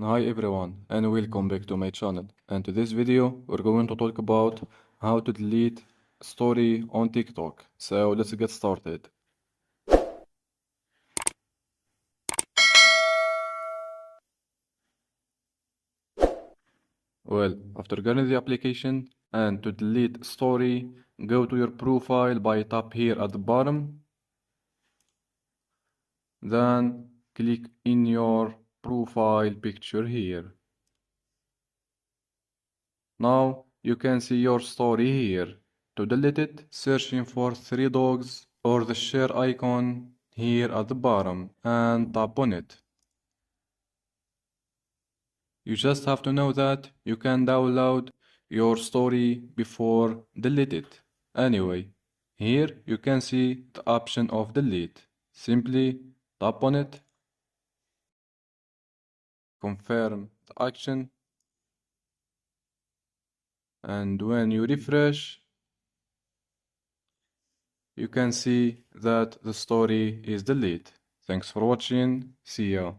Hi everyone and welcome back to my channel, and to this video we're going to talk about how to delete story on TikTok. So let's get started. Well, after getting the application and to delete story, go to your profile by tap here at the bottom, then click in your profile picture here. Now you can see your story here. To delete it, searching for three dogs or the share icon here at the bottom and tap on it. You just have to know that you can download your story before delete it. Anyway, here you can see the option of delete. Simply tap on it, confirm the action, and when you refresh, you can see that the story is deleted. Thanks for watching. See ya.